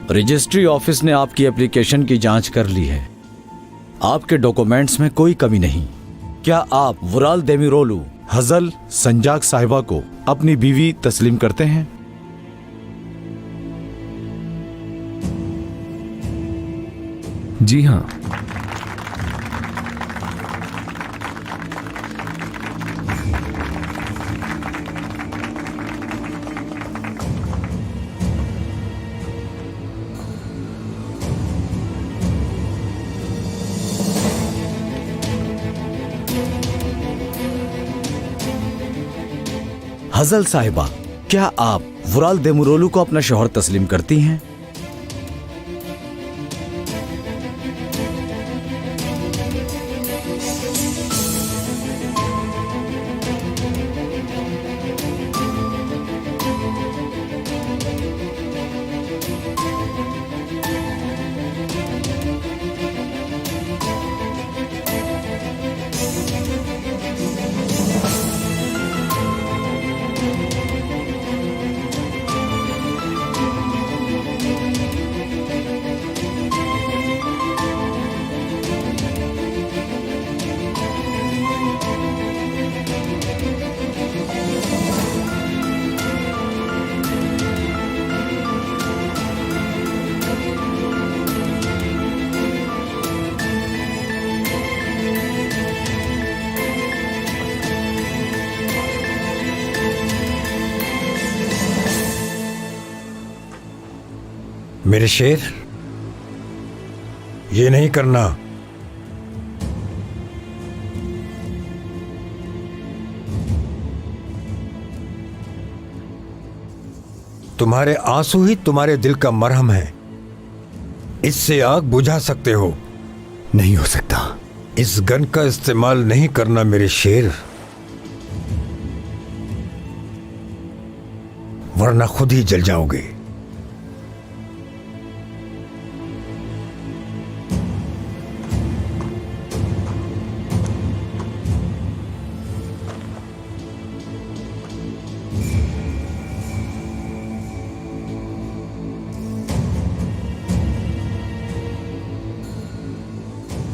Registry office ने आपकी application की जांच कर ली है। आपके डॉक्यूमेंट्स में कोई कमी नहीं। क्या आप वुराल देमिरोलू हजल संजाक साहिबा को अपनी बीवी तस्लीम करते हैं? जी हाँ। हजल साहिबा, क्या आप वुराल देमिरोलू को अपना शौहर तस्लीम करती हैं? मेरे शेर, ये नहीं करना। तुम्हारे आंसू ही तुम्हारे दिल का मरहम है। इससे आग बुझा सकते हो। नहीं हो सकता। इस गन का इस्तेमाल नहीं करना मेरे शेर, वरना खुद ही जल जाओगे।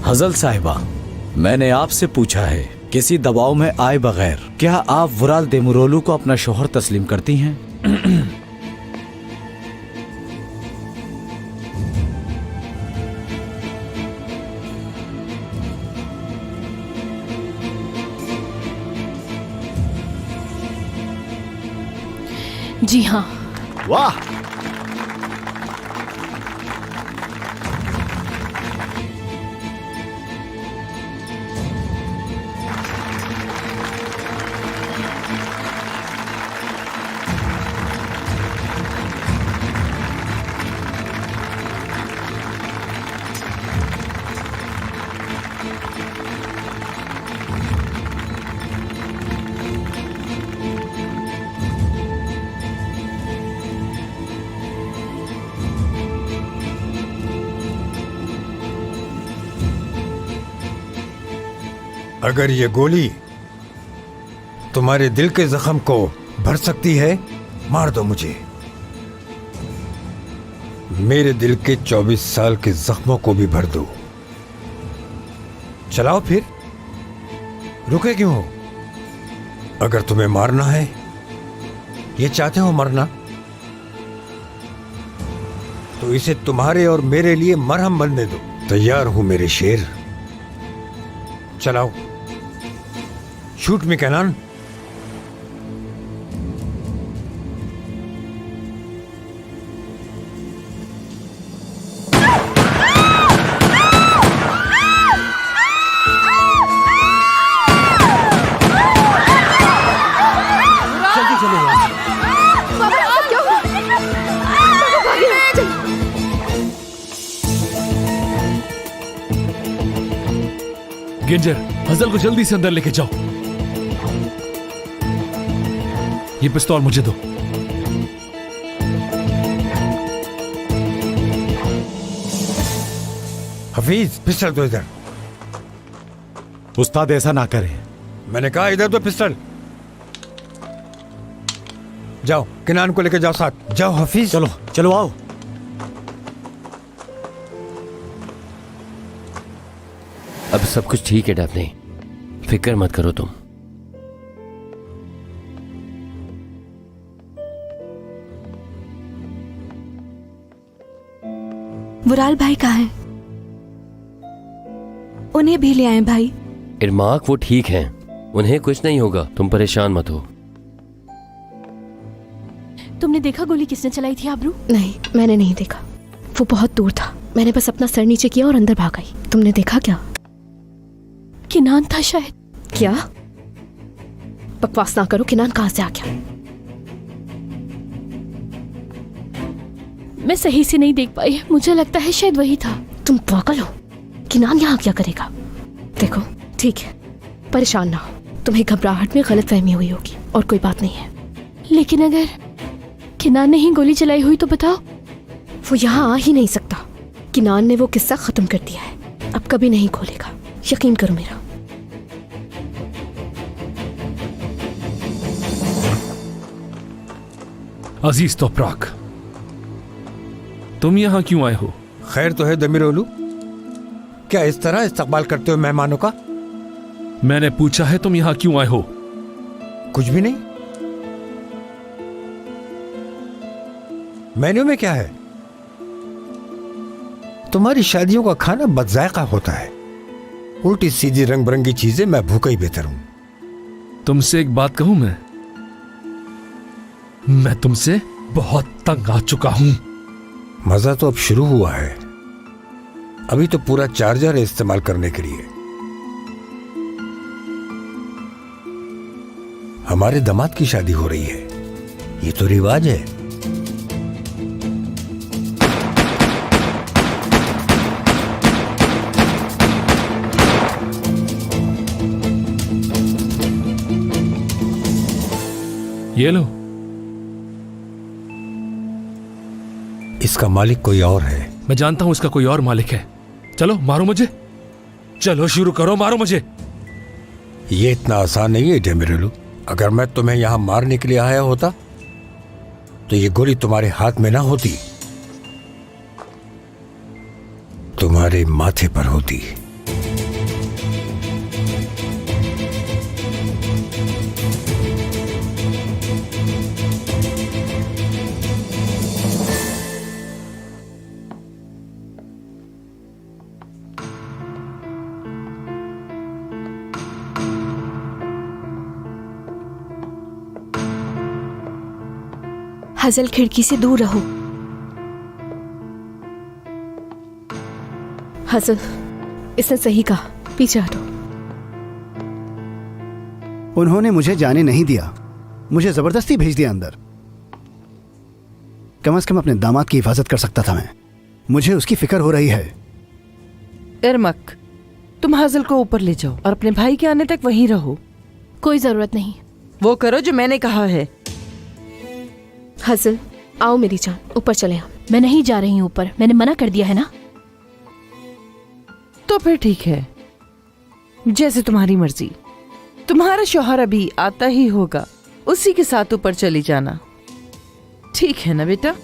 हजल साहिबा, मैंने आपसे पूछा है, किसी दबाव में आए बगैर क्या आप वुराल देमिरोलू को अपना शौहर तस्लीम करती हैं? जी हाँ। वाह! अगर ये गोली तुम्हारे दिल के जख्म को भर सकती है, मार दो मुझे। मेरे दिल के 24 साल के जख्मों को भी भर दो। चलाओ फिर, रुके क्यों हो? अगर तुम्हें मारना है, ये चाहते हो मरना, तो इसे तुम्हारे और मेरे लिए मरहम बनने दो। तैयार हूं मेरे शेर, चलाओ। Shoot me cannon. Ginger, Hazel को जल्दी से अंदर लेके जाओ। ये पिस्तौल मुझे दो। हफीज, पिस्टल दो इधर। उस्ताद ऐसा ना करें। मैंने कहा इधर दो पिस्टल। जाओ, किनान को लेके जाओ साथ। जाओ हफीज। चलो चलो आओ। अब सब कुछ ठीक है डैफ्ने, फिक्र मत करो तुम। वुराल भाई कहाँ हैं? उन्हें भी ले आए भाई। इरमाक वो ठीक हैं, उन्हें कुछ नहीं होगा, तुम परेशान मत हो। तुमने देखा गोली किसने चलाई थी आबरू? नहीं, मैंने नहीं देखा। वो बहुत दूर था। मैंने बस अपना सर नीचे किया और अंदर भाग आई। तुमने देखा क्या? किनान था शायद। क्या? बकवास ना करो। किनान कहाँ से आ गया? मैं सही से नहीं देख पाई, मुझे लगता है शायद वही था। तुम पागल हो? किनान यहाँ क्या करेगा? देखो, ठीक है, परेशान ना हो। तुम्हें घबराहट में गलतफहमी हुई होगी और कोई बात नहीं है। लेकिन अगर किनान ने ही गोली चलाई हुई तो बताओ। वो यहाँ आ ही नहीं सकता। किनान ने वो किस्सा खत्म कर दिया है, अब कभी नहीं खोलेगा, यकीन करो मेरा। अजीज तोपराक, तुम यहां क्यों आए हो? खैर तो है दमीरोलू, क्या इस तरह इस्तकबाल करते हो मेहमानों का? मैंने पूछा है तुम यहां क्यों आए हो? कुछ भी नहीं। मेन्यू में क्या है? तुम्हारी शादियों का खाना बदजायका होता है। उल्टी सीधी रंग बिरंगी चीजें, मैं भूखा ही बेहतर हूं। तुमसे एक बात कहूं, मैं तुमसे बहुत तंग आ चुका हूं। मजा तो अब शुरू हुआ है, अभी तो पूरा चार्जर है इस्तेमाल करने के लिए। हमारे दामाद की शादी हो रही है, ये तो रिवाज है। ये लो। इसका मालिक कोई और है। मैं जानता हूं इसका कोई और मालिक है। चलो मारो मुझे, चलो शुरू करो, मारो मुझे। ये इतना आसान नहीं है डेमिरेलू। अगर मैं तुम्हें यहां मारने के लिए आया होता तो ये गोली तुम्हारे हाथ में ना होती, तुम्हारे माथे पर होती। हजल, खिड़की से दूर रहो। हजल, इसने सही कहा, पीछे हटो। उन्होंने मुझे जाने नहीं दिया, मुझे जबरदस्ती भेज दिया अंदर। कम से कम अपने दामाद की हिफाजत कर सकता था मैं। मुझे उसकी फिक्र हो रही है। इरमक, तुम हाजिल को ऊपर ले जाओ और अपने भाई के आने तक वहीं रहो। कोई जरूरत नहीं। वो करो जो मैंने कहा है। हजल, आओ मेरी जान, ऊपर चले हम। मैं नहीं जा रही हूँ ऊपर, मैंने मना कर दिया है ना। तो फिर ठीक है, जैसे तुम्हारी मर्जी। तुम्हारा शौहर अभी आता ही होगा, उसी के साथ ऊपर चली जाना। ठीक है ना बेटा?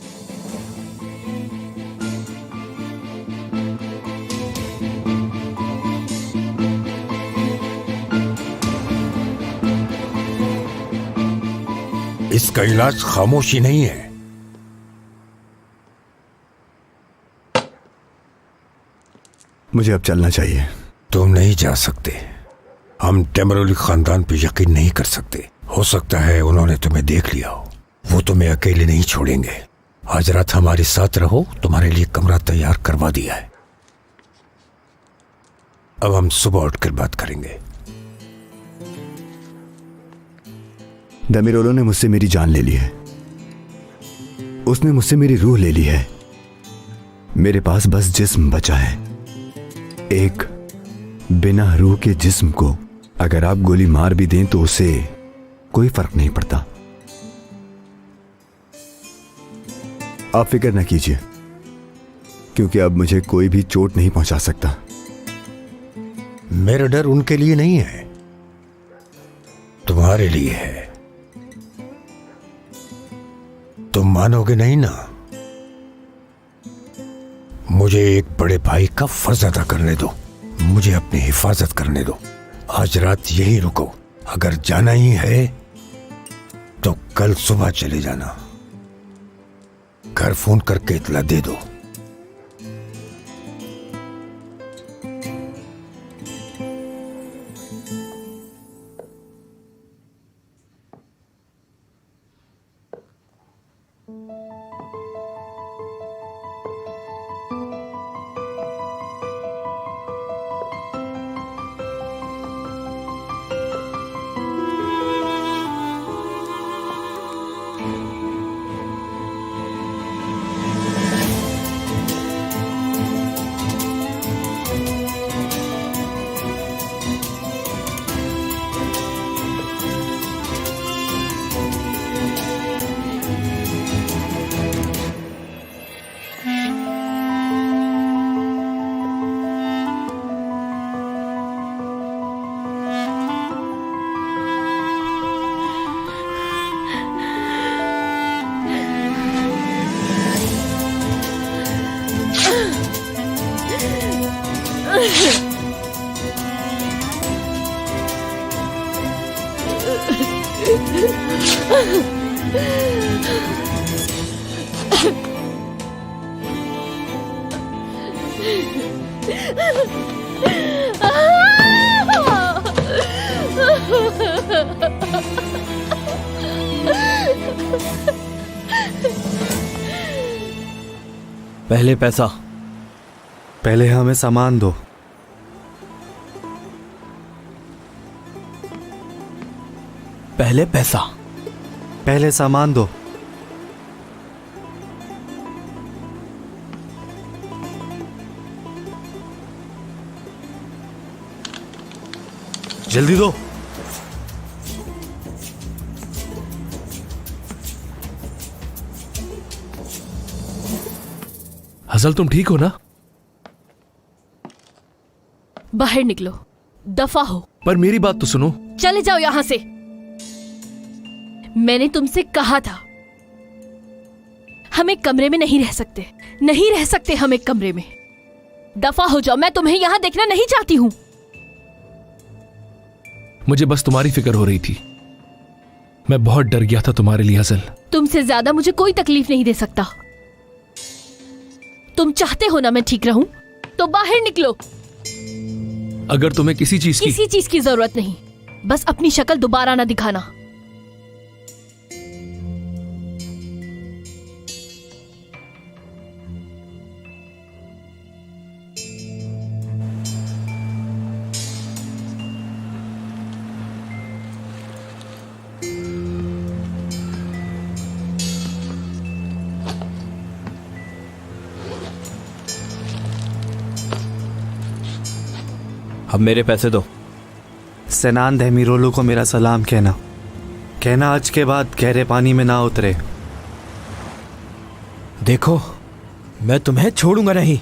इसका इलाज खामोशी नहीं है। मुझे अब चलना चाहिए। तुम नहीं जा सकते। हम टेमरोली खानदान पे यकीन नहीं कर सकते। हो सकता है उन्होंने तुम्हें देख लिया हो। वो तुम्हें अकेले नहीं छोड़ेंगे। आज रात हमारे साथ रहो, तुम्हारे लिए कमरा तैयार करवा दिया है। अब हम सुबह उठकर बात करेंगे। देमिरोलो ने मुझसे मेरी जान ले ली है। उसने मुझसे मेरी रूह ले ली है। मेरे पास बस जिस्म बचा है। एक बिना रूह के जिस्म को अगर आप गोली मार भी दें तो उसे कोई फर्क नहीं पड़ता। आप फिक्र न कीजिए, क्योंकि अब मुझे कोई भी चोट नहीं पहुंचा सकता। मेरा डर उनके लिए नहीं है, तुम्हारे लिए है। तुम मानोगे नहीं ना? मुझे एक बड़े भाई का फर्ज अदा करने दो। मुझे अपनी हिफाजत करने दो। आज रात यहीं रुको। अगर जाना ही है तो कल सुबह चले जाना। घर फोन करके इत्तला दे दो। पहले पैसा। पहले हमें सामान दो। पहले पैसा। पहले सामान दो। जल्दी दो। हसल, तुम ठीक हो ना? बाहर निकलो, दफा हो। पर मेरी बात तो सुनो। चले जाओ यहां से। मैंने तुमसे कहा था हम एक कमरे में नहीं रह सकते। नहीं रह सकते हम एक कमरे में। दफा हो जाओ। मैं तुम्हें यहां देखना नहीं चाहती हूं। मुझे बस तुम्हारी फिक्र हो रही थी। मैं बहुत डर गया था तुम्हारे लिए हसल। तुमसे ज्यादा मुझे कोई तकलीफ नहीं दे सकता। तुम चाहते हो ना मैं ठीक रहूं, तो बाहर निकलो। अगर तुम्हें किसी चीज की जरूरत नहीं। बस अपनी शक्ल दोबारा ना दिखाना। अब मेरे पैसे दो। सेनान देमिरोलो को मेरा सलाम कहना। कहना आज के बाद गहरे पानी में ना उतरे। देखो, मैं तुम्हें छोड़ूंगा नहीं।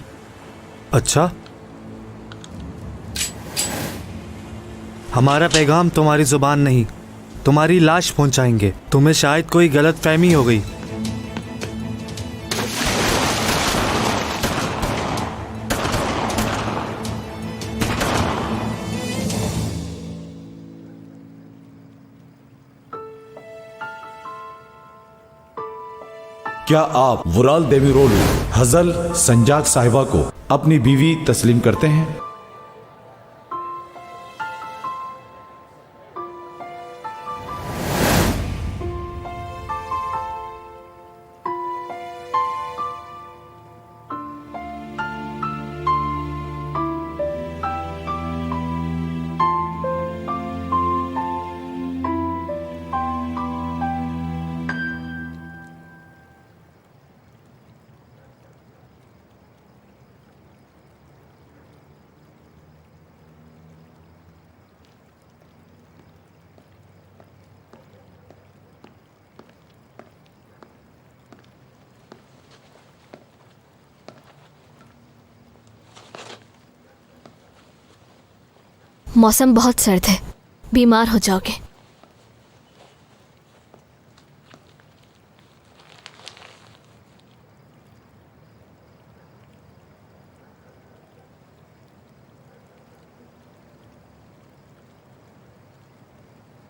अच्छा, हमारा पैगाम तुम्हारी जुबान नहीं, तुम्हारी लाश पहुंचाएंगे। तुम्हें शायद कोई गलत फहमी हो गई। क्या आप वुराल देमिरोलू हजल संजाक साहिबा को अपनी बीवी तस्लीम करते हैं? मौसम बहुत सर्द है, बीमार हो जाओगे।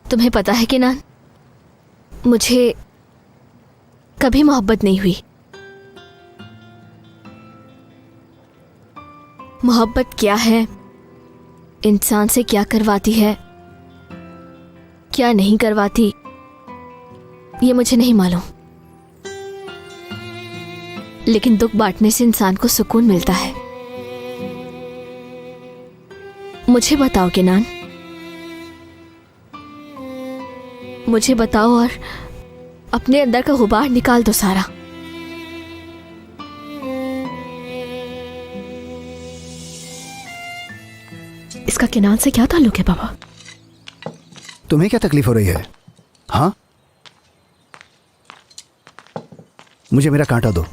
तुम्हें पता है कि ना, मुझे कभी मोहब्बत नहीं हुई। मोहब्बत क्या है, इंसान से क्या करवाती है, क्या नहीं करवाती, ये मुझे नहीं मालूम। लेकिन दुख बांटने से इंसान को सुकून मिलता है। मुझे बताओ किनान, मुझे बताओ और अपने अंदर का गुबार निकाल दो सारा। इसका किनान से क्या ताल्लुक है बाबा? तुम्हें क्या तकलीफ हो रही है? हाँ, मुझे मेरा कांटा दो।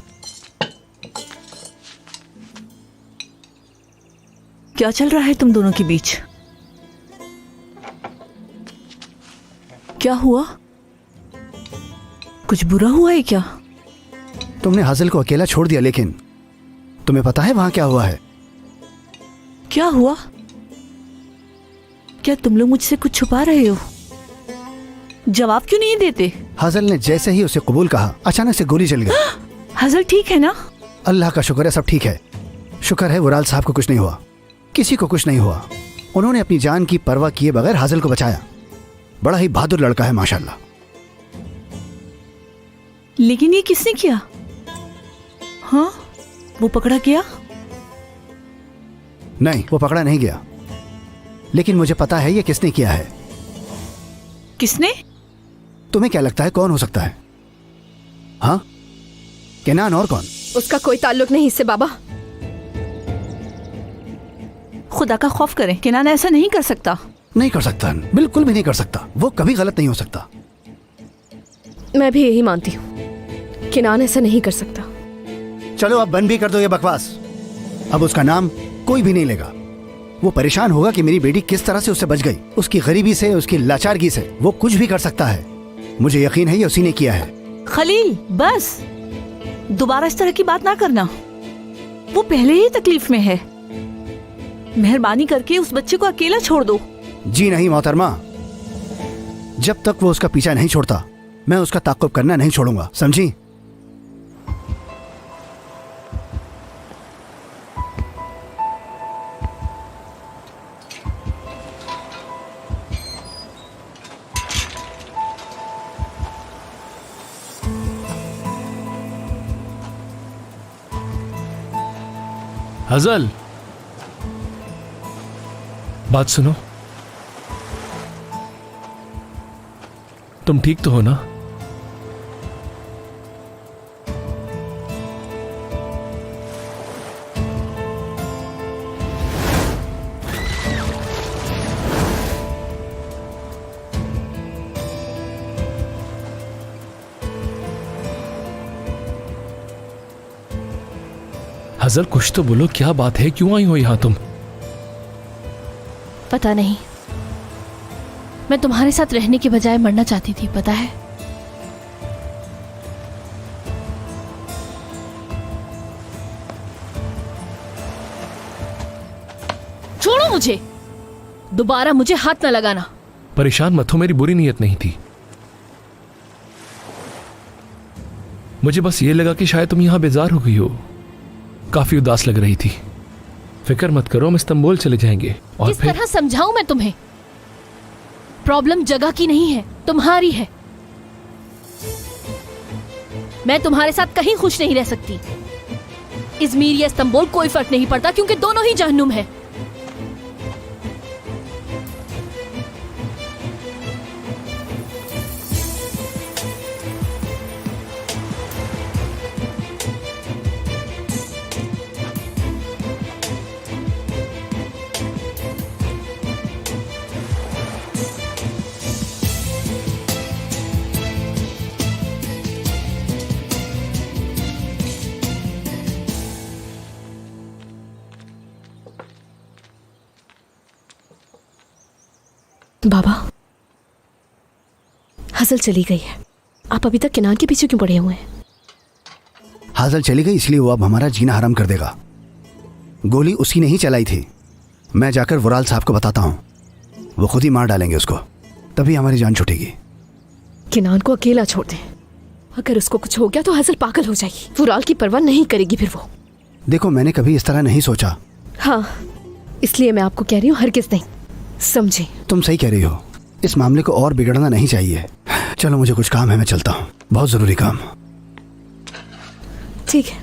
क्या चल रहा है तुम दोनों के बीच? क्या हुआ? कुछ बुरा हुआ है क्या? तुमने हाजिल को अकेला छोड़ दिया, लेकिन तुम्हें पता है वहां क्या हुआ है? क्या हुआ? क्या तुम लोग मुझसे कुछ छुपा रहे हो? जवाब क्यों नहीं देते? हाजिल ने जैसे ही उसे कबूल कहा, अचानक से गोली चल गई। हाजिल ठीक है ना? अल्लाह का शुक्र है, सब ठीक है। शुक्र है वुराल साहब को कुछ नहीं हुआ, किसी को कुछ नहीं हुआ। उन्होंने अपनी जान की परवाह किए बगैर हाजिल को बचाया। बड़ा ही बहादुर लड़का है माशाल्लाह। लेकिन ये किसने किया? हाँ, वो पकड़ा गया? नहीं, वो पकड़ा नहीं गया, लेकिन मुझे पता है ये किसने किया है। किसने? तुम्हें क्या लगता है कौन हो सकता है? हाँ, केनान और कौन? उसका कोई ताल्लुक नहीं इससे बाबा। खुदा का खौफ करें, केनान ऐसा नहीं कर सकता। नहीं कर सकता, बिल्कुल भी नहीं कर सकता। वो कभी गलत नहीं हो सकता। मैं भी यही मानती हूँ, किनान ऐसा नहीं कर सकता। चलो अब बंद भी कर दो ये बकवास। अब उसका नाम कोई भी नहीं लेगा। वो परेशान होगा कि मेरी बेटी किस तरह से उससे बच गई। उसकी गरीबी से, उसकी लाचारगी से वो कुछ भी कर सकता है। मुझे यकीन है ये उसी ने किया है। खलील, बस दोबारा इस तरह की बात ना करना। वो पहले ही तकलीफ में है। मेहरबानी करके उस बच्चे को अकेला छोड़ दो। जी नहीं मोहतरमा, जब तक वो उसका पीछा नहीं छोड़ता मैं उसका ताक़ुब करना नहीं छोड़ूंगा, समझी? हजल, बात सुनो। तुम ठीक तो हो ना? हजल, कुछ तो बोलो, क्या बात है? क्यों आई हो यहां तुम? पता नहीं, मैं तुम्हारे साथ रहने के बजाय मरना चाहती थी, पता है? छोड़ो मुझे, दोबारा मुझे हाथ न लगाना। परेशान मत हो, मेरी बुरी नीयत नहीं थी। मुझे बस ये लगा कि शायद तुम यहां बेजार हो गई हो, काफी उदास लग रही थी। फिक्र मत करो, हम इस्तांबुल चले जाएंगे। और किस तरह समझाऊं मैं तुम्हें? प्रॉब्लम जगह की नहीं है, तुम्हारी है। मैं तुम्हारे साथ कहीं खुश नहीं रह सकती। इज़मीर या इस्तांबुल कोई फर्क नहीं पड़ता, क्योंकि दोनों ही जहन्नुम है। बाबा, हसल चली गई है, आप अभी तक किनान के पीछे क्यों पड़े हुए हैं? हाजल चली गई इसलिए वो अब हमारा जीना हराम कर देगा। गोली उसकी नहीं चलाई थी। मैं जाकर वुराल साहब को बताता हूँ, वो खुद ही मार डालेंगे उसको, तभी हमारी जान छूटेगी। किनान को अकेला छोड़ दें, अगर उसको कुछ हो गया तो हसल पागल हो जाएगी। वुराल की परवाह नहीं करेगी फिर वो। देखो, मैंने कभी इस तरह नहीं सोचा। हाँ, इसलिए मैं आपको कह रही हूँ, हरगिज़ नहीं, समझे? तुम सही कह रही हो, इस मामले को और बिगड़ना नहीं चाहिए। चलो, मुझे कुछ काम है, मैं चलता हूँ, बहुत जरूरी काम। ठीक है,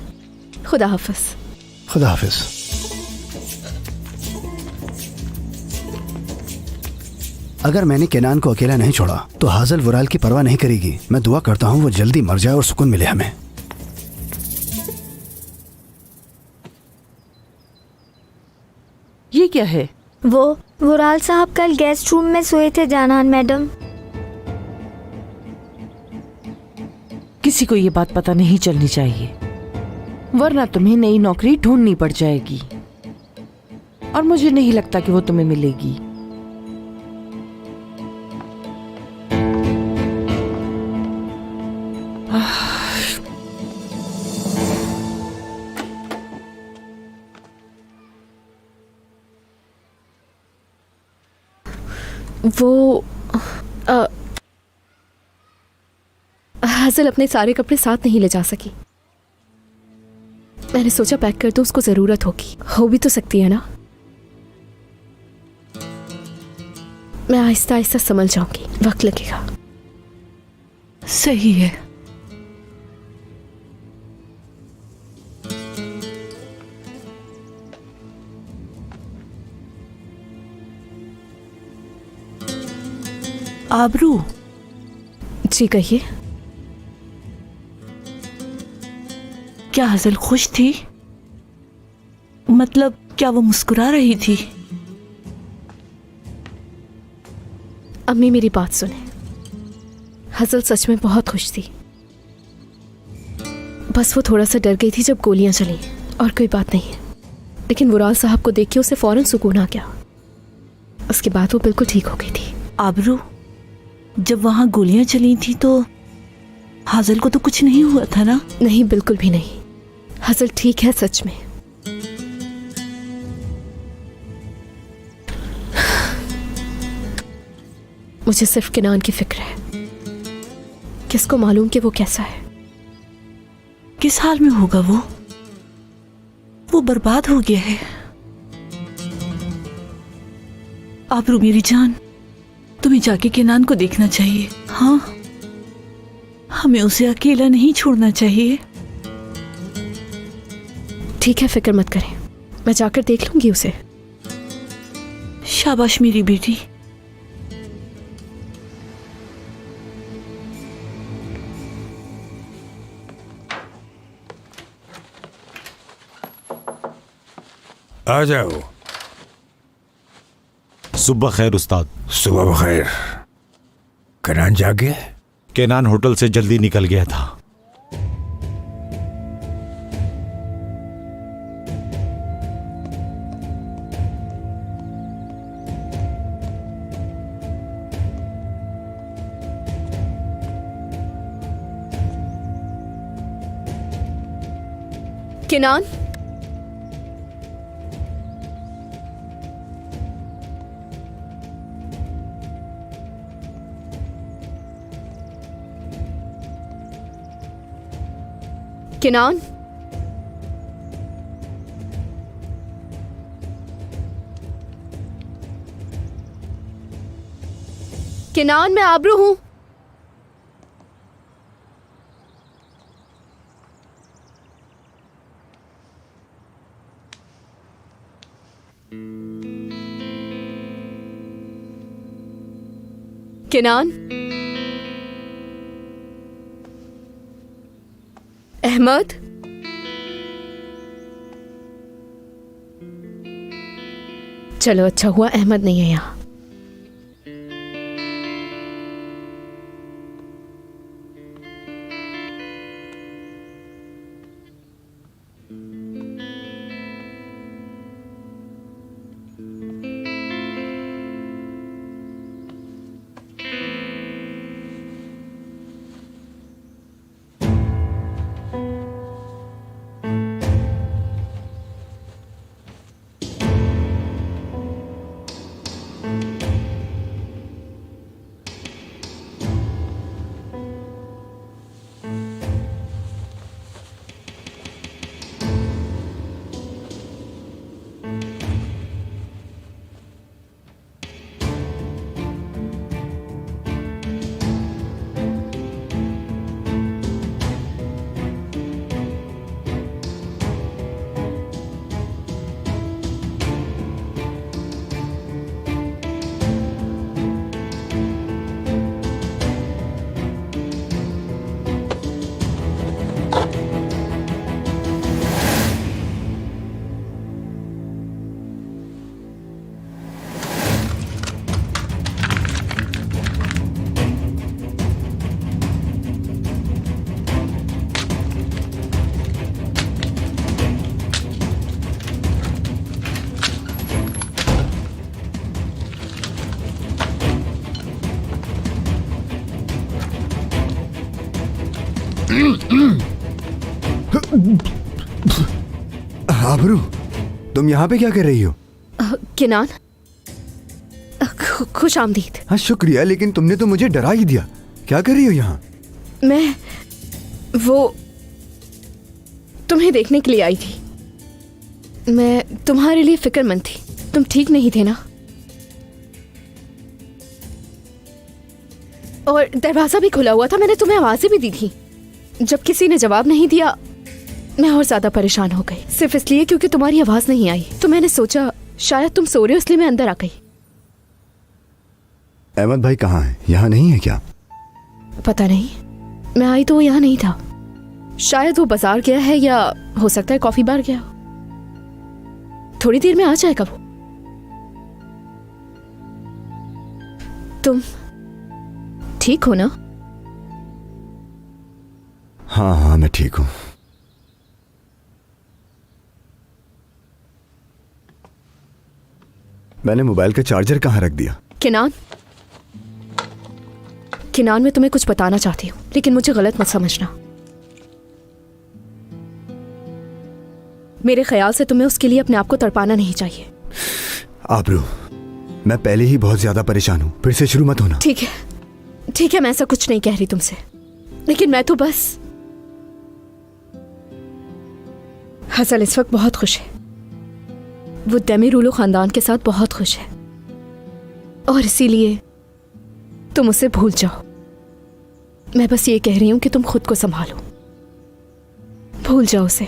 खुदा हाफिज। खुदा हाफिज। अगर मैंने केनान को अकेला नहीं छोड़ा तो हाजल वुराल की परवाह नहीं करेगी। मैं दुआ करता हूँ वो जल्दी मर जाए और सुकून मिले हमें। ये क्या है? वो वुराल साहब कल गेस्ट रूम में सोए थे जानान मैडम। किसी को ये बात पता नहीं चलनी चाहिए, वरना तुम्हें नई नौकरी ढूंढनी पड़ जाएगी, और मुझे नहीं लगता कि वो तुम्हें मिलेगी। वो हाजल अपने सारे कपड़े साथ नहीं ले जा सकी। मैंने सोचा पैक कर दो, उसको जरूरत होगी, हो भी तो सकती है ना। मैं आहिस्ता आहिस्ता संभल जाऊंगी, वक्त लगेगा। सही है। आबरू। जी कहिए। क्या हजल खुश थी? मतलब क्या वो मुस्कुरा रही थी? अम्मी मेरी बात सुने, हजल सच में बहुत खुश थी। बस वो थोड़ा सा डर गई थी जब गोलियां चली, और कोई बात नहीं है। लेकिन वुराल साहब को देख के उसे फौरन सुकून आ गया। उसके बाद वो बिल्कुल ठीक हो गई थी। आबरू, जब वहां गोलियां चली थी तो हाजल को तो कुछ नहीं हुआ था ना? नहीं, बिल्कुल भी नहीं। हजल ठीक है सच में। मुझे सिर्फ किनान की फिक्र है। किसको मालूम कि वो कैसा है। किस हाल में होगा वो बर्बाद हो गया है। आबरू मेरी जान, तुम्हें जाके किनान को देखना चाहिए। हाँ, हमें उसे अकेला नहीं छोड़ना चाहिए। ठीक है, फिक्र मत करें, मैं जाकर देख लूंगी उसे। शाबाश मेरी बेटी। आ जाओ। सुबह खैर उस्ताद। सुबह बखैर। केनान जागे? केनान होटल से जल्दी निकल गया था। किनान, किनान, किनान, मैं आबरू हूं। किनान, अहमद, चलो अच्छा हुआ अहमद नहीं है यहाँ। आबरू, तुम यहाँ पे क्या कर रही हो? किनान, खुश आमदीद। हाँ शुक्रिया, लेकिन तुमने तो मुझे डरा ही दिया। क्या कर रही हो यहाँ? मैं वो तुम्हें देखने के लिए आई थी। मैं तुम्हारे लिए फिक्रमंद थी। तुम ठीक नहीं थे ना? और दरवाजा भी खुला हुआ था। मैंने तुम्हें आवाजें भी दी थी। जब किसी ने जवाब नहीं दिया, मैं और ज्यादा परेशान हो गई, सिर्फ इसलिए क्योंकि तुम्हारी आवाज नहीं आई। तो मैंने सोचा शायद तुम सो रहे हो, इसलिए मैं अंदर आ गई। अहमद भाई कहाँ है? यहाँ नहीं है क्या? पता नहीं, मैं आई तो वो यहाँ नहीं था। शायद वो बाजार गया है या हो सकता है कॉफी बार गया हो। थोड़ी देर में आ जाएगा वो। तुम ठीक हो ना? हाँ हाँ, मैं ठीक हूँ। मैंने मोबाइल का चार्जर कहाँ रख दिया? किनान, किनान, मैं तुम्हें कुछ बताना चाहती हूँ, लेकिन मुझे गलत मत समझना। मेरे ख्याल से तुम्हें उसके लिए अपने आप को तड़पाना नहीं चाहिए। आबरू, मैं पहले ही बहुत ज्यादा परेशान हूँ, फिर से शुरू मत होना। ठीक है, ठीक है, मैं ऐसा कुछ नहीं कह रही तुमसे, लेकिन मैं तो बस हसन इस वक्त बहुत खुश है। वो देमिरुलो खानदान के साथ बहुत खुश है और इसीलिए तुम उसे भूल जाओ। मैं बस ये कह रही हूं कि तुम खुद को संभालो, भूल जाओ उसे।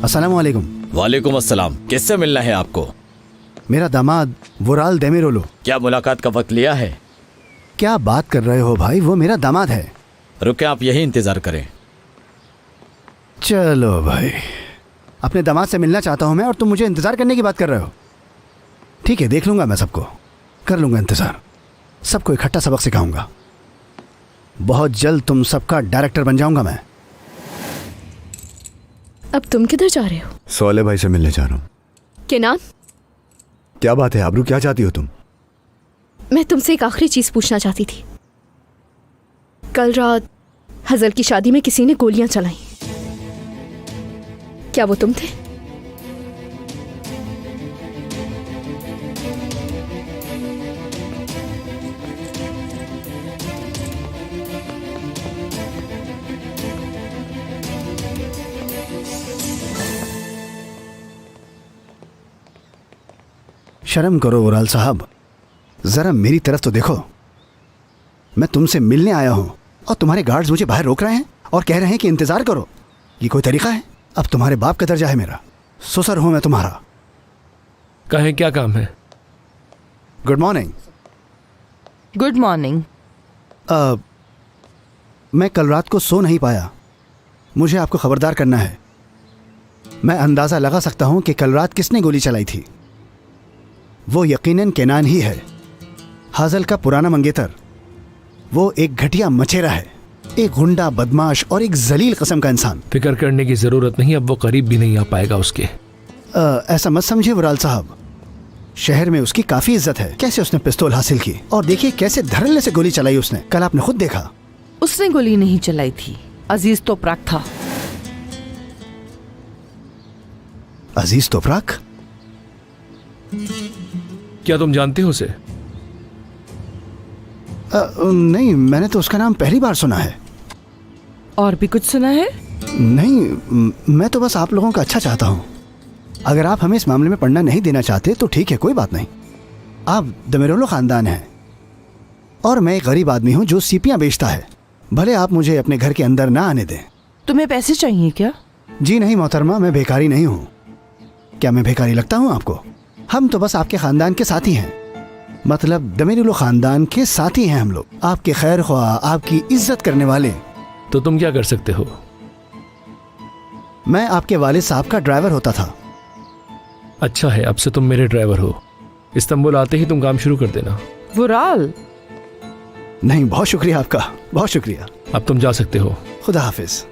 अस्सलामुअलैकुम। वालेकुम अस्सलाम। किससे मिलना है आपको? मेरा दामाद वुराल देमिरोलो। क्या मुलाकात का वक्त लिया है? क्या बात कर रहे हो भाई, वो मेरा दामाद है। रुके, आप यही इंतजार करें। चलो भाई, अपने दामाद से मिलना चाहता हूँ मैं और तुम मुझे इंतजार करने की बात कर रहे हो। ठीक है, देख लूंगा, मैं सबको कर लूंगा इंतजार, सबको इकट्ठा सबक सिखाऊंगा। बहुत जल्द तुम सबका डायरेक्टर बन जाऊंगा मैं। अब तुम किधर जा रहे हो? सोले भाई से मिलने जा रहा हूँ। केनान, क्या बात है आबरू, क्या चाहती हो तुम? मैं तुमसे एक आखिरी चीज पूछना चाहती थी। कल रात हजल की शादी में किसी ने गोलियां चलाई, क्या वो तुम थे? शर्म करो वराल साहब, जरा मेरी तरफ तो देखो। मैं तुमसे मिलने आया हूं और तुम्हारे गार्ड्स मुझे बाहर रोक रहे हैं और कह रहे हैं कि इंतजार करो। ये कोई तरीका है? अब तुम्हारे बाप का दर्जा है मेरा, ससुर हूं मैं तुम्हारा। कहें क्या काम है? Good morning. Good morning. मैं कल रात को सो नहीं पाया, मुझे आपको खबरदार करना है। मैं अंदाज़ा लगा सकता हूं कि कल रात किसने गोली चलाई थी। वो यकीनन केनान ही है, हाजल का पुराना मंगेतर। वो एक घटिया मचेरा है, एक गुंडा, बदमाश और एक जलील किस्म का इंसान। फिक्र करने की जरूरत नहीं, अब वो करीब भी नहीं आ पाएगा उसके। ऐसा मत समझिए वराल साहब, शहर में उसकी काफी इज्जत है। कैसे उसने पिस्तौल हासिल की और देखिए कैसे धड़ल्ले से गोली चलाई उसने, कल आपने खुद देखा। उसने गोली नहीं चलाई थी, अजीज तोपराक था। अजीज तोपराक? क्या तुम जानते हो उसे? नहीं, मैंने तो उसका नाम पहली बार सुना है। और भी कुछ सुना है? नहीं, मैं तो बस आप लोगों का अच्छा चाहता हूँ। अगर आप हमें इस मामले में पढ़ना नहीं देना चाहते तो ठीक है, कोई बात नहीं। आप दमेरोलो खानदान हैं और मैं एक गरीब आदमी हूँ जो सीपियाँ बेचता है। भले आप मुझे अपने घर के अंदर ना आने दें। तुम्हें पैसे चाहिए क्या? जी नहीं मोहतरमा, मैं भिखारी नहीं हूँ। क्या मैं भिखारी लगता हूँ आपको? हम तो बस आपके खानदान के साथी हैं, मतलब दमेरोलो खानदान के साथी हैं हम लोग, आपके खैर ख्वाह, आपकी इज्जत करने वाले। तो तुम क्या कर सकते हो? मैं आपके वालिद साहब का ड्राइवर होता था। अच्छा है, अब से तुम मेरे ड्राइवर हो। इस्तांबुल आते ही तुम काम शुरू कर देना। वुराल? नहीं, बहुत शुक्रिया आपका, बहुत शुक्रिया। अब तुम जा सकते हो। खुदा हाफिज।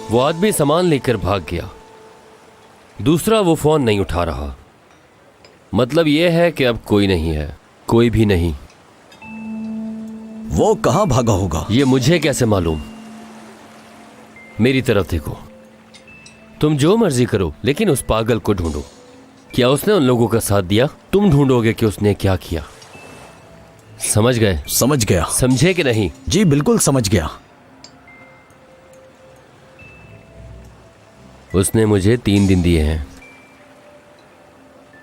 वो आदमी सामान लेकर भाग गया, दूसरा वो फोन नहीं उठा रहा। मतलब ये है कि अब कोई नहीं है, कोई भी नहीं। वो कहां भागा होगा ये मुझे कैसे मालूम? मेरी तरफ देखो, तुम जो मर्जी करो लेकिन उस पागल को ढूंढो। क्या उसने उन लोगों का साथ दिया? तुम ढूंढोगे कि उसने क्या किया। समझ गए? समझ गया। समझे कि नहीं? जी बिल्कुल समझ गया। उसने मुझे 3 दिन दिए हैं,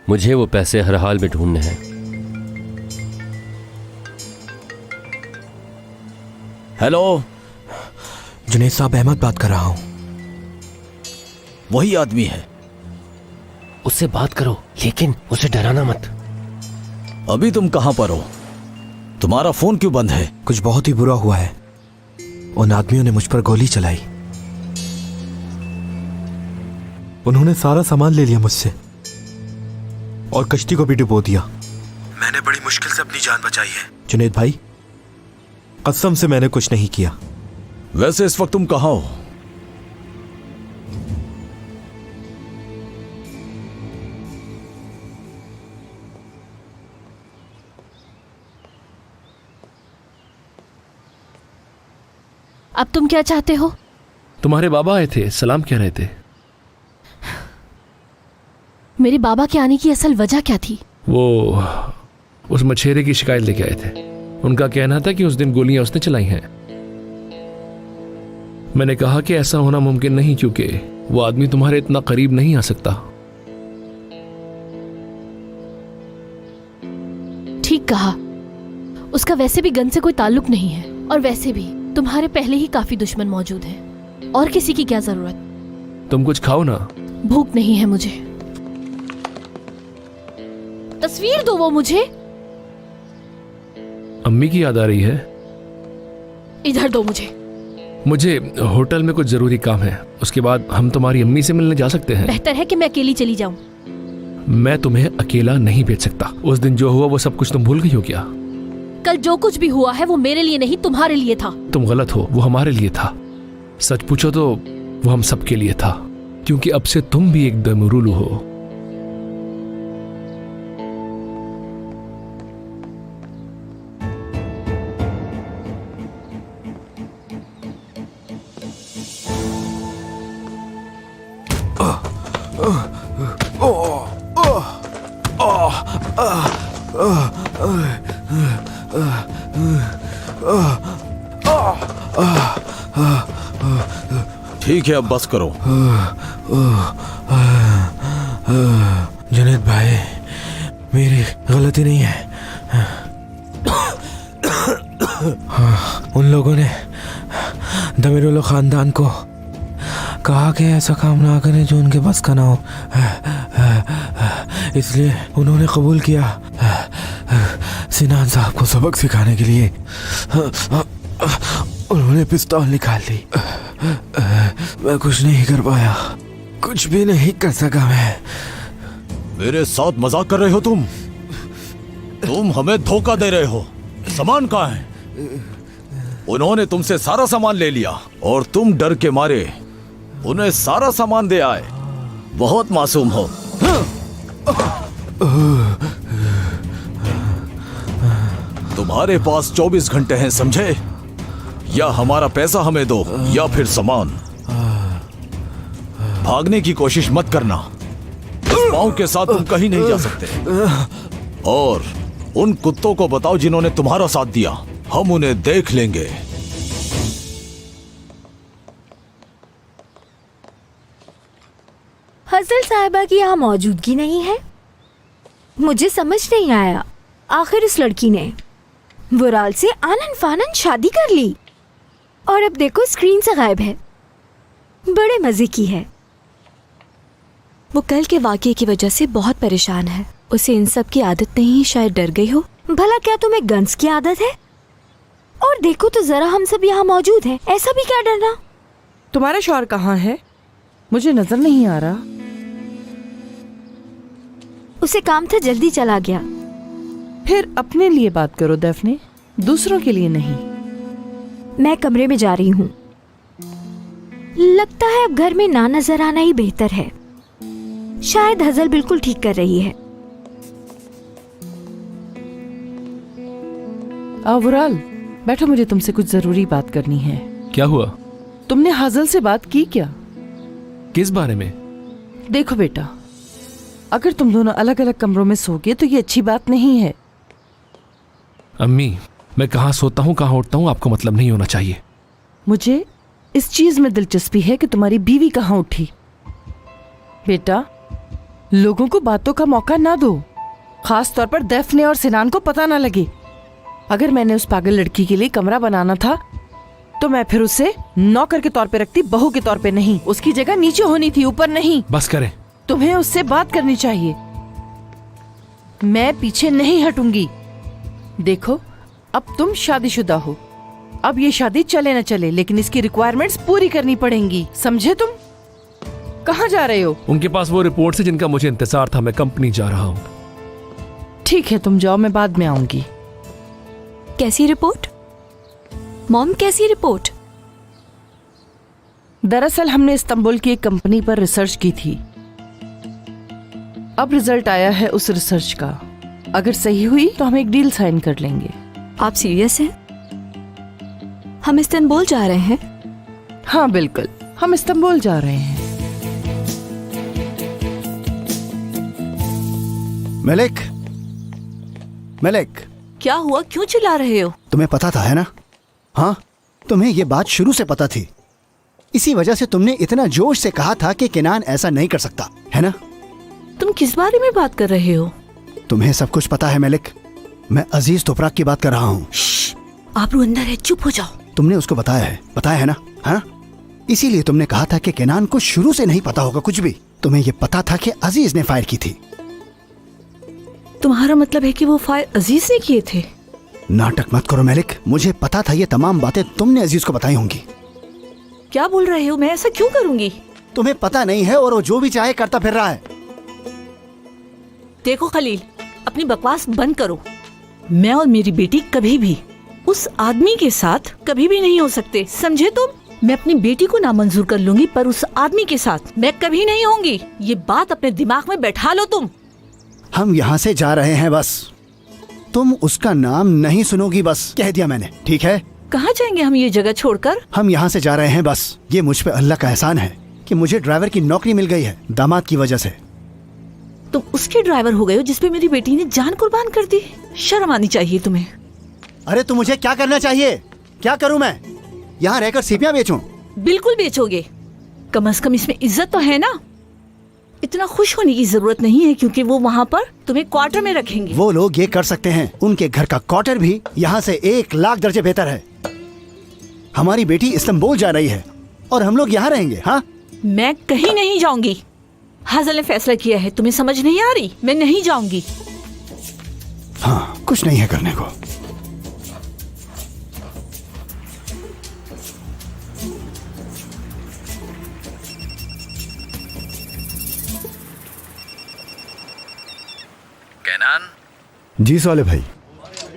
मुझे वो पैसे हर हाल में ढूंढने हैं। हेलो, जुनैद साहब, अहमद बात कर रहा हूं। वही आदमी है, उससे बात करो लेकिन उसे डराना मत। अभी तुम कहां पर हो? तुम्हारा फोन क्यों बंद है? कुछ बहुत ही बुरा हुआ है, उन आदमियों ने मुझ पर गोली चलाई। उन्होंने सारा सामान ले लिया मुझसे और कश्ती को भी डुबो दिया। मैंने बड़ी मुश्किल से अपनी जान बचाई है। जुनैद भाई, कसम से मैंने कुछ नहीं किया। वैसे इस वक्त तुम कहां हो? अब तुम क्या चाहते हो? तुम्हारे बाबा आए थे, सलाम कह रहे थे। मेरे बाबा के आने की असल वजह क्या थी? वो उस मछेरे की शिकायत लेके आए थे। उनका कहना था कि उस दिन गोलियां उसने चलाई हैं। मैंने कहा कि ऐसा होना मुमकिन नहीं, क्योंकि वो आदमी तुम्हारे इतना करीब नहीं आ सकता। ठीक कहा, उसका वैसे भी गन से कोई ताल्लुक नहीं है, और वैसे भी तुम्हारे पहले ही काफी दुश्मन मौजूद हैं, और किसी की क्या जरूरत। तुम कुछ खाओ ना। भूख नहीं है मुझे। तस्वीर दो वो मुझे। अम्मी की याद आ रही है? इधर दो मुझे। मुझे होटल में कुछ जरूरी काम है, उसके बाद हम तुम्हारी अम्मी से मिलने जा सकते हैं। बेहतर है कि मैं अकेली चली जाऊं। मैं तुम्हें अकेला नहीं भेज सकता। उस दिन जो हुआ वो सब कुछ तुम भूल गई हो क्या? कल जो कुछ भी हुआ है वो मेरे लिए नहीं तुम्हारे लिए था। तुम गलत हो, वो हमारे लिए था। सच पूछो तो वो हम सबके लिए था, क्योंकि अब से तुम भी एक दमरूलू हो। ठीक है, अब बस करो। जुनैद भाई, मेरी गलती नहीं है। उन लोगों ने दमीरुल खानदान को कहा कि ऐसा काम ना करें जो उनके बस का ना हो, इसलिए उन्होंने कबूल किया सिनान साहब को सबक सिखाने के लिए। उन्होंने पिस्तौल निकाल ली। मैं कुछ नहीं कर पाया, कुछ भी नहीं कर सका मैं। मेरे साथ मजाक कर रहे हो तुम? तुम हमें धोखा दे रहे हो। सामान कहाँ है? उन्होंने तुमसे सारा सामान ले लिया और तुम डर के मारे उन्हें सारा सामान दे आए। बहुत मासूम हो। तुम्हारे पास 24 घंटे हैं, समझे? या हमारा पैसा हमें दो या फिर सामान। भागने की कोशिश मत करना। इस पाँव के साथ तुम कहीं नहीं जा सकते। और उन कुत्तों को बताओ जिन्होंने तुम्हारा साथ दिया, हम उन्हें देख लेंगे। हसल साहिबा की यहाँ मौजूदगी नहीं है। मुझे समझ नहीं आया, आखिर इस लड़की ने वुराल से आनन फानन शादी कर ली और अब देखो स्क्रीन से गायब है। बड़े मजे की है। वो कल के वाकये की वजह से बहुत परेशान है। उसे इन सब की आदत नहीं, शायद डर गई हो। भला क्या तुम्हें गन्स की आदत है? और देखो तो जरा, हम सब यहाँ मौजूद हैं, ऐसा भी क्या डरना? तुम्हारा शौहर कहाँ है? मुझे नजर नहीं आ रहा। उसे काम था, जल्दी चला गया। फिर अपने लिए बात करो दैफने, दूसरों के लिए नहीं। मैं कमरे में जा रही हूँ। लगता है अब घर में ना नजर आना ही बेहतर है। शायद हजल बिल्कुल ठीक कर रही है। वुराल, बैठो, मुझे तुमसे कुछ जरूरी बात करनी है। क्या हुआ? तुमने हजल से बात की क्या? किस बारे में? देखो बेटा, अगर तुम दोनों अलग अलग कमरों में सोगे तो ये अच्छी बात नहीं है। अम्मी, मैं कहाँ सोता हूँ कहाँ उठता हूँ आपको मतलब नहीं होना चाहिए। मुझे इस चीज में दिलचस्पी है कि तुम्हारी बीवी कहाँ उठी। बेटा, लोगों को बातों का मौका ना दो, खास तौर पर दैफने और सिनान को पता ना लगे। अगर मैंने उस पागल लड़की के लिए कमरा बनाना था तो मैं फिर उसे नौकर के तौर पे रखती, बहू के तौर पे नहीं। उसकी जगह नीचे होनी थी, ऊपर नहीं। बस करें। तुम्हें उससे बात करनी चाहिए। मैं पीछे नहीं हटूंगी। देखो, अब तुम शादीशुदा हो। अब ये शादी चले न चले, लेकिन इसकी रिक्वायरमेंट्स पूरी करनी पड़ेंगी, समझे? तुम कहाँ जा रहे हो? उनके पास वो रिपोर्ट है जिनका मुझे इंतजार था। मैं कंपनी जा रहा हूँ। ठीक है, तुम जाओ, मैं बाद में आऊंगी। कैसी रिपोर्ट मॉम, कैसी रिपोर्ट? दरअसल हमने इस्तांबुल की एक कंपनी पर रिसर्च की थी। अब रिजल्ट आया है उस रिसर्च का। अगर सही हुई तो हम एक डील साइन कर लेंगे। आप सीरियस हैं? हम इस्तांबुल जा रहे हैं? हाँ बिल्कुल, हम इस्तांबुल जा रहे हैं। मलिक, मलिक, क्या हुआ? क्यों चिल्ला रहे हो? तुम्हें पता था, है ना? हाँ, तुम्हें ये बात शुरू से पता थी। इसी वजह से तुमने इतना जोश से कहा था कि किनान ऐसा नहीं कर सकता, है ना? तुम किस बारे में बात कर रहे हो? तुम्हें सब कुछ पता है मलिक। मैं अजीज तुपराक की बात कर रहा हूँ। आबरू अंदर है, चुप हो जाओ। तुमने उसको बताया है ना? हाँ, इसीलिए तुमने कहा था कि किनान को शुरू से नहीं पता होगा कुछ भी। तुम्हें ये पता था कि अजीज ने फायर की थी। तुम्हारा मतलब है कि वो फायर अजीज ने किए थे? नाटक मत करो मलिक, मुझे पता था ये तमाम बातें तुमने अजीज को बताई होंगी। क्या बोल रहे हो? मैं ऐसा क्यों करूंगी? तुम्हें पता नहीं है और वो जो भी चाहे करता फिर रहा है। देखो खलील, अपनी बकवास बंद करो। मैं और मेरी बेटी कभी भी उस आदमी के साथ कभी भी नहीं हो सकते, समझे तुम? मैं अपनी बेटी को नामंजूर कर लूंगी, पर उस आदमी के साथ मैं कभी नहीं होंगी। ये बात अपने दिमाग में बैठा लो तुम। हम यहाँ से जा रहे हैं बस। तुम उसका नाम नहीं सुनोगी, बस कह दिया मैंने, ठीक है? कहाँ जाएंगे हम ये जगह छोड़कर? हम यहाँ से जा रहे हैं बस। ये मुझ पे अल्लाह का एहसान है कि मुझे ड्राइवर की नौकरी मिल गई है दामाद की वजह से। तुम उसके ड्राइवर हो गए हो जिसपे मेरी बेटी ने जान कुर्बान कर दी। शर्म आनी चाहिए तुम्हें। अरे तो मुझे क्या करना चाहिए? क्या करूं मैं? यहाँ रहकर सीपियां बेचूं? बिल्कुल बेचोगे। कम से कम इसमें इज्जत तो है ना। इतना खुश होने की जरूरत नहीं है, क्योंकि वो वहाँ पर तुम्हें क्वार्टर में रखेंगे। वो लोग ये कर सकते हैं। उनके घर का क्वार्टर भी यहाँ से 1,00,000 दर्जे बेहतर है। हमारी बेटी इस्तांबुल जा रही है और हम लोग यहाँ रहेंगे। हाँ, मैं कहीं नहीं जाऊंगी। हाजल ने फैसला किया है, तुम्हें समझ नहीं आ रही? मैं नहीं जाऊंगी। हाँ, कुछ नहीं है करने को। कैनान जी साले भाई,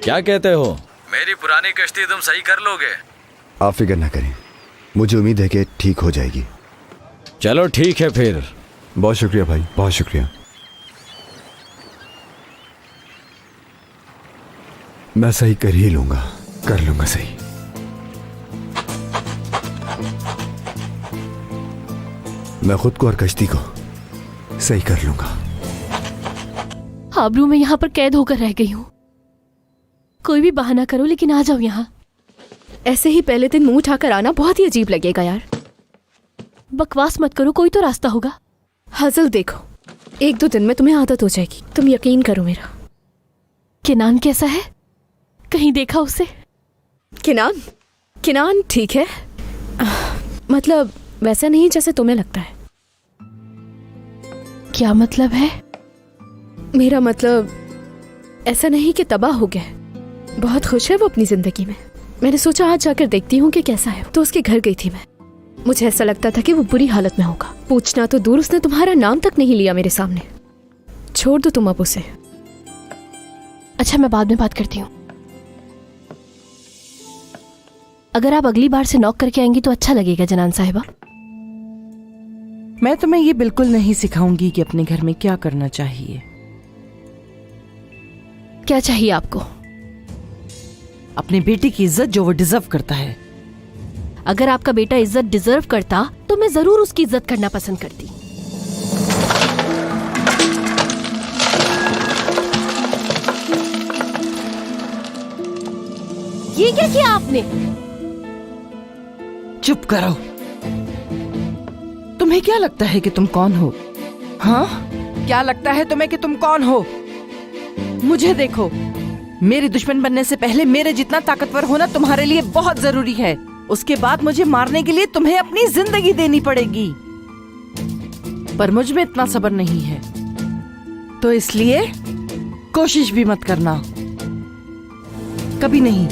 क्या कहते हो? मेरी पुरानी कश्ती तुम सही कर लोगे? आप फिक्र ना करें, मुझे उम्मीद है कि ठीक हो जाएगी। चलो ठीक है फिर। बहुत शुक्रिया भाई, बहुत शुक्रिया। मैं सही कर ही लूंगा, कर लूंगा सही। मैं खुद को और कश्ती को सही कर लूंगा। आबरू, मैं यहाँ पर कैद होकर रह गई हूँ। कोई भी बहाना करो, लेकिन आ जाओ यहाँ। ऐसे ही पहले दिन मुंह उठाकर आना बहुत ही अजीब लगेगा यार। बकवास मत करो, कोई तो रास्ता होगा। हजल देखो, 1-2 दिन में तुम्हें आदत हो जाएगी, तुम यकीन करो मेरा। किनान कैसा है? कहीं देखा उसे? किनान ठीक है, मतलब वैसा नहीं जैसे तुम्हें लगता है। क्या मतलब है? मेरा मतलब ऐसा नहीं कि तबाह हो गया है। बहुत खुश है वो अपनी जिंदगी में। मैंने सोचा आज जाकर देखती हूँ कि कैसा है, तो उसके घर गई थी मैं। मुझे ऐसा लगता था कि वो बुरी हालत में होगा। पूछना तो दूर, उसने तुम्हारा नाम तक नहीं लिया मेरे सामने। छोड़ दो तुम अब उसे। अच्छा, मैं बाद में बात करती हूँ। अगर आप अगली बार से नॉक करके आएंगी तो अच्छा लगेगा जनान साहिबा। मैं तुम्हें ये बिल्कुल नहीं सिखाऊंगी कि अपने घर में क्या करना चाहिए। क्या चाहिए आपको? अपनी बेटी की इज्जत जो वो डिजर्व करता है। अगर आपका बेटा इज्जत डिजर्व करता तो मैं जरूर उसकी इज्जत करना पसंद करती। ये क्या किया आपने? चुप करो। तुम्हें क्या लगता है कि तुम कौन हो? हाँ, क्या लगता है तुम्हें कि तुम कौन हो? मुझे देखो, मेरे दुश्मन बनने से पहले मेरे जितना ताकतवर होना तुम्हारे लिए बहुत जरूरी है। उसके बाद मुझे मारने के लिए तुम्हें अपनी जिंदगी देनी पड़ेगी, पर मुझ में इतना सब्र नहीं है, तो इसलिए कोशिश भी मत करना, कभी नहीं।